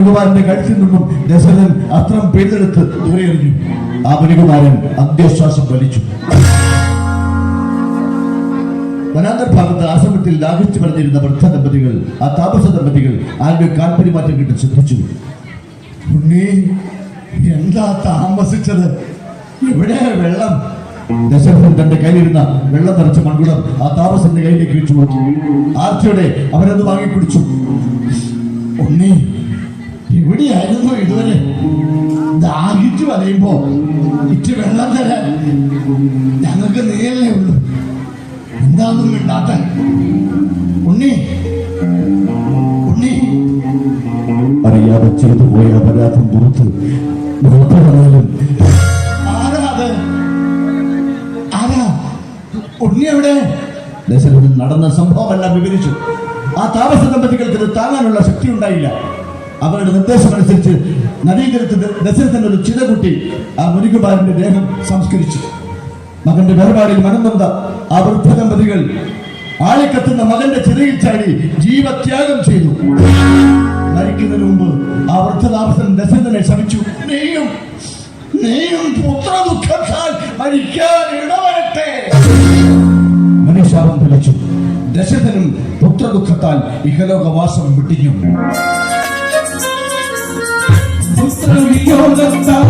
മുനികുമാരന്റെ കഴുത്തിൽ നിന്നും ദശരഥൻ അസ്ത്രം പിഴുതെടുത്ത് ദൂരെ എറിഞ്ഞു. ആ മുനികുമാരൻ അന്ത്യശ്വാസം വലിച്ചു. വനാന്തർ ഭാഗത്ത് ആശ്രമത്തിൽ ലാഘിച്ചു പറഞ്ഞിരുന്ന വൃദ്ധ ദമ്പതികൾ, ആ താപസ ദമ്പതികൾ ആരുടെ കാൽപരിമാറ്റം കിട്ടി ശ്രദ്ധിച്ചു. ഉണ്ണി, എന്താ താമസിച്ചത്? എവിടെ വെള്ളം? ദശരഥൻ തന്റെ കയ്യിലിരുന്ന വെള്ളം നിറച്ച മൺകുടം ആ താപസന്റെ കയ്യിലേക്ക് വെച്ചു കൊടുത്തു. ആർത്തിയോടെ അവരത് വാങ്ങിക്കുടിച്ചു. ഉണ്ണി, എവിടെയായിരുന്നു ഇതുവരെ? ദാഹിച്ചു വലയുമ്പോ ഇറ്റ് വെള്ളം തരാൻ ഞങ്ങൾക്ക് നീയല്ലേ ഉള്ളൂ. എന്താണെന്നും മിണ്ടാത്ത ഉണ്ണി, ഉണ്ണി. അറിയാതെ ചെയ്തു പോയ അപരാധം പുറത്ത് പുറപ്പെടുന്നാലും ആരാ ഉണ്ണി എവിടെ? ദശരഥൻ നടന്ന സംഭവമെല്ലാം വിവരിച്ചു. ആ താമസ ദമ്പതികൾക്ക് ഇത് താങ്ങാനുള്ള ശക്തി ഉണ്ടായില്ല. അവരുടെ നിർദ്ദേശമനുസരിച്ച് നദീതീരത്ത് ദശരഥൻ ഒരു ചിതകുട്ടി ആ മുനികുമാരന്റെ ദേഹം സംസ്കരിച്ചു. മകന്റെ വേർപാടിൽ മനംനൊന്ത ആ വൃദ്ധ ദമ്പതികൾ ആളിക്കത്തുന്ന മകന്റെ ചിതയിൽ ചാടി ജീവത്യാഗം ചെയ്തു. മരിക്കുന്നതിന് മുമ്പ് ആ വൃദ്ധതാമസൻ ദശരഥനെ ശമിച്ചു. നീയും പുത്ര ദുഃഖത്താൽ മരിക്കാൻ ഇടവരട്ടെ. മനുഷ്യാപം ഫലിച്ചു. ദശരഥനും പുത്രദുഃഖത്താൽ ഇഹലോകവാസം വിട്ടിഞ്ഞു. പുത്രവിയോഗത്താൽ